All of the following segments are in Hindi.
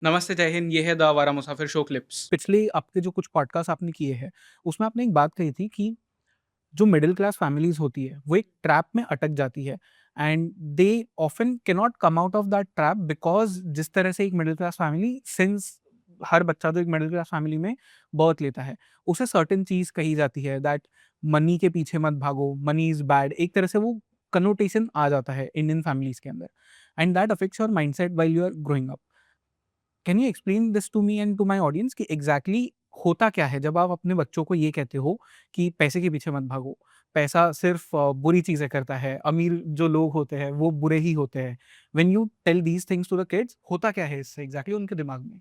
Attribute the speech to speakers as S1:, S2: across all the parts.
S1: नमस्ते, जय हिंद। ये है द आवारा मुसाफिर शो क्लिप्स।
S2: पिछले आपके जो कुछ पॉडकास्ट आपने किए हैं, उसमें आपने एक बात कही थी कि जो मिडिल क्लास फैमिलीज़ होती है, वो एक ट्रैप में अटक जाती है and they often cannot come out of that trap because जिस तरह से एक middle class family since her बच्चा जो एक मिडिल क्लास फैमिली में बर्थ लेता है, उसे सर्टेन चीज़ कही जाती है दैट मनी के पीछे मत भागो, मनी इज़ बैड। एक तरह से वो कनोटेशन आ जाता है इंडियन फैमिलीज़ के अंदर and that affects your mindset while you are growing up. Can you explain this to me and to my audience कि एग्जैक्टली होता क्या है जब आप अपने बच्चों को ये कहते हो कि पैसे के पीछे मत भागो, पैसा सिर्फ बुरी चीजें करता है, अमीर जो लोग होते हैं वो बुरे ही होते हैं। When you tell these things to the kids, होता क्या है इससे एग्जैक्टली उनके दिमाग में?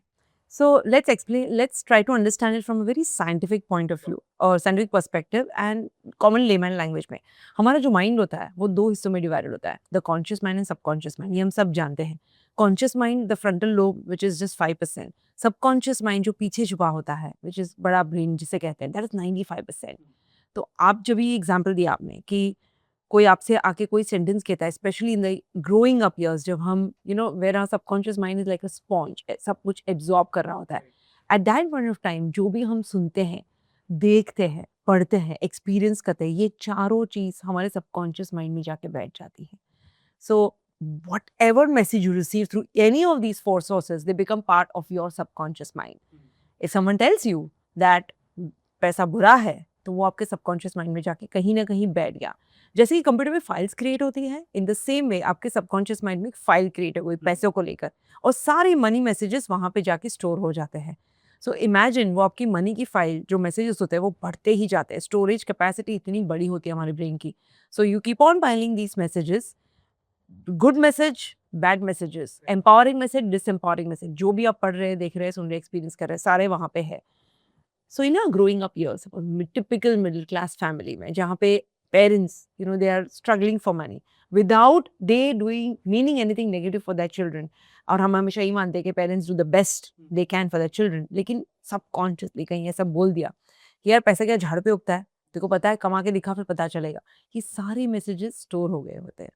S3: So let's try to understand it from a very scientific point of view or scientific perspective and common layman language में। हमारा जो माइंड होता है वो दो हिस्सों में डिवाइडेड होता है, the conscious mind and subconscious mind. ये हम सब जानते हैं। Conscious mind the frontal lobe which is just 5%। Subconscious mind जो पीछे छुपा होता है विच इज बड़ा ब्रेन जिसे कहते हैं, दैट इज 95%। तो आप जब ये एग्जाम्पल दिया आपने कि कोई आपसे आके कोई सेंटेंस कहता है, specially in the growing up years, जब हम where our subconscious mind is like a sponge, सब कुछ एब्जॉर्ब कर रहा होता है। At that point of time जो भी हम सुनते हैं, देखते हैं, पढ़ते हैं, एक्सपीरियंस करते हैं, ये चारों चीज हमारे सबकॉन्शियस माइंड में जाके बैठ जाती है। सो whatever message you receive through any of these four sources, they become part of your subconscious mind. If someone tells you that पैसा बुरा है, तो वो आपके सबकॉन्शियस माइंड में जाके कहीं ना कहीं बैठ गया। जैसे कि कंप्यूटर में फाइल्स क्रिएट होती है, इन द सेम वे आपके सबकॉन्शियस माइंड में एक फाइल क्रिएट हो गई पैसों को लेकर, और सारे मनी मैसेजेस वहां पे जाके स्टोर हो जाते हैं। सो इमेजिन वो आपकी मनी की फाइल, जो मैसेजेस होते हैं वो बढ़ते ही जाते हैं। स्टोरेज कैपेसिटी इतनी बड़ी होती है हमारे ब्रेन की। So you keep on piling these messages, good message, bad messages, empowering message, disempowering message, जो भी आप पढ़ रहे हैं, देख रहे हैं, सुन रहे हैं, एक्सपीरियंस कर रहे हैं, सारे वहां पे है। So in growing up years, typical middle class family में जहाँ पे parents they are struggling for money without they doing meaning anything negative for that children. और हम हमेशा यही मानते हैं कि parents do the best they can for the children, लेकिन सबकॉन्शियसली कहीं ऐसा बोल दिया कि यार पैसा क्या झाड़ पे उगता है, तेरे को पता है, कमा के दिखा फिर पता चलेगा। ये सारे मैसेजेस स्टोर हो गए होते हैं।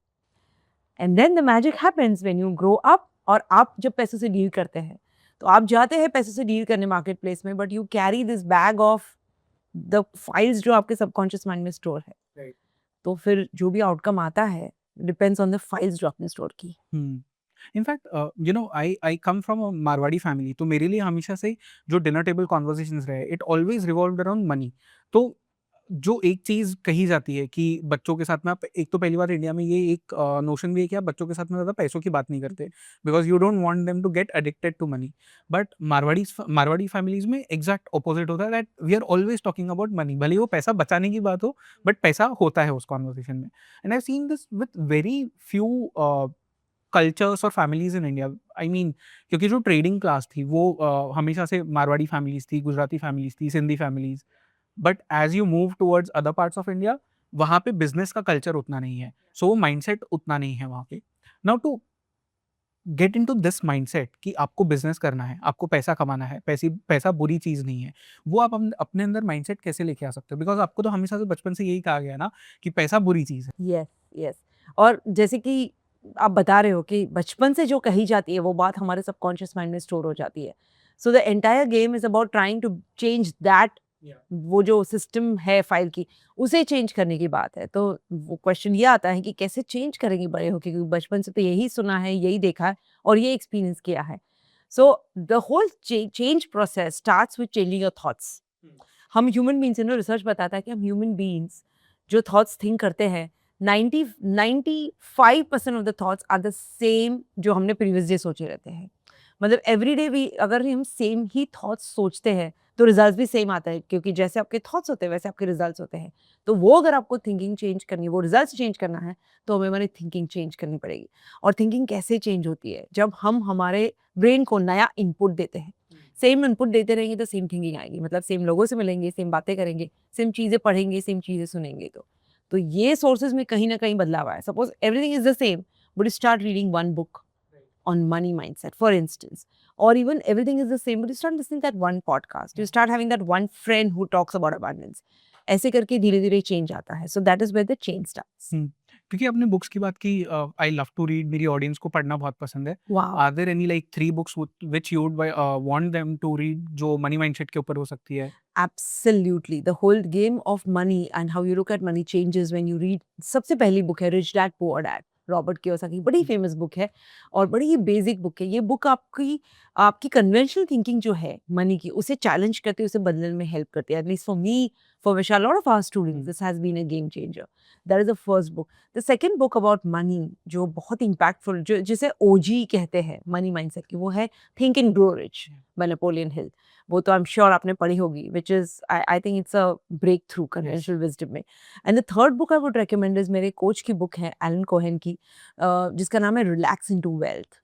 S3: And then the magic happens when you grow up. और आप जब पैसों से डील करते हैं, तो आप जाते हैं पैसों से डील करने मार्केट प्लेस में, but you carry this bag of the files जो आपके सबकॉन्शियस माइंड में स्टोर है।
S2: Right.
S3: तो फिर जो भी आउटकम आता है डिपेंड्स ऑन द फाइल्स जो आपने स्टोर की।
S2: In fact you know I come from a Marwari family, तो मेरे लिए हमेशा से जो डिनर टेबल कॉन्वर्सेशंस रहे, it always revolved around money. तो जो एक चीज़ कही जाती है कि बच्चों के साथ में आप, एक तो पहली बार इंडिया में ये एक नोशन भी है कि आप बच्चों के साथ में ज़्यादा पैसों की बात नहीं करते because you don't want them to get addicted to money. But Marwari families में एग्जैक्ट अपोजिट होता है that we are always talking about money, भले ही वो पैसा बचाने की बात हो, बट पैसा होता है उस कॉन्वर्सेशन में। And I seen this with very few cultures और families in India. I mean क्योंकि जो ट्रेडिंग क्लास थी वो हमेशा से मारवाड़ी फैमिलीज थी, गुजराती फैमिलीज थी, Sindhi families. But as you move towards other parts of India, वहाँ पे बिजनेस का कल्चर उतना नहीं है, सो वो माइंडसेट उतना नहीं है वहाँ पे। Now to get into this mindset कि आपको बिजनेस करना है, आपको पैसा कमाना है, पैसा बुरी चीज़ नहीं है, वो आप अपने अंदर माइंडसेट कैसे लेके आ सकते हो? बिकॉज आपको तो हमेशा से बचपन से यही कहा गया ना कि पैसा बुरी चीज़ है।
S3: Yes, yes. और जैसे कि आप बता रहे हो कि बचपन से जो कही जाती है वो बात हमारे सबकॉन्शियस माइंड में स्टोर हो जाती है। So the entire game is about trying to change that. वो जो सिस्टम है फाइल की, उसे चेंज करने की बात है। तो वो क्वेश्चन ये आता है कि कैसे चेंज करेंगे बड़े होके, क्योंकि बचपन से तो यही सुना है, यही देखा है और ये एक्सपीरियंस किया है। So the whole change process starts with changing your thoughts. हम ह्यूमन बीइंग्स, रिसर्च बताता है कि हम ह्यूमन बीइंग्स जो थॉट्स थिंक करते हैं, 95% of the thoughts are the same जो हमने प्रीवियस डे सोचे रहते हैं। मतलब एवरी डे भी अगर हम सेम ही थॉट्स सोचते हैं तो रिजल्ट भी सेम आता है, क्योंकि जैसे आपके थॉट्स होते हैं वैसे आपके रिजल्ट्स होते हैं। तो वो अगर आपको थिंकिंग चेंज करनी है, वो रिजल्ट चेंज करना है, तो हमें हमारी थिंकिंग चेंज करनी पड़ेगी। और थिंकिंग कैसे चेंज होती है? जब हम हमारे ब्रेन को नया इनपुट देते हैं। सेम इनपुट देते रहेंगे तो सेम थिंकिंग आएगी। मतलब सेम लोगों से मिलेंगे, सेम बातें करेंगे, सेम चीज़ें पढ़ेंगे, सेम चीज़ें सुनेंगे। तो ये सोर्सेज में कहीं ना कहीं बदलाव आया। Suppose everything is the same, but you start reading one book on money mindset, for instance, or even everything is the same, but you start listening to that one podcast, you start having that one friend who talks about abundance. ऐसे करके धीरे धीरे चेंज आता है। So that is where the change starts.
S2: क्योंकि आपने बुक्स की बात की, आई लव टू रीड, मेरी ऑडियंस को पढ़ना बहुत पसंद है।
S3: Wow.
S2: Are there any like 3 books which you would want them to read जो मनी माइंडसेट के ऊपर हो सकती है?
S3: Absolutely. The whole game of money and how you look at money changes when you read. सबसे पहली बुक है rich dad poor dad, Robert Kiyosaki. बड़ी फेमस बुक है और बड़ी ही बेसिक बुक है। ये बुक आपकी कन्वेंशनल थिंकिंग जो है मनी की, उसे चैलेंज करती है, उसे बदलने में हेल्प करती है। At least for me, for which, a lot of our students, this has been a game changer. That is the first book. The second book about money जो बहुत इम्पैक्टफुल, जो जिसे ओजी कहते हैं मनी माइंडसेट की, वो है think and grow rich by Napoleon Hill. वो तो आई एम श्योर आपने पढ़ी होगी, which is I think it's a breakthrough conventional wisdom में। And the third book I would recommend is मेरे कोच की बुक है एलन कोहेन की, जिसका नाम है रिलैक्स इनटू वेल्थ।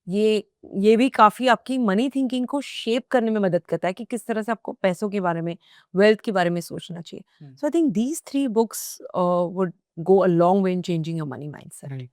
S3: ये भी काफ़ी आपकी मनी थिंकिंग को शेप करने में मदद करता है कि किस तरह से आपको पैसों के बारे में, वेल्थ के बारे में सोचना चाहिए। So I think these 3 books would go a long way in changing your money mindset.
S2: Right.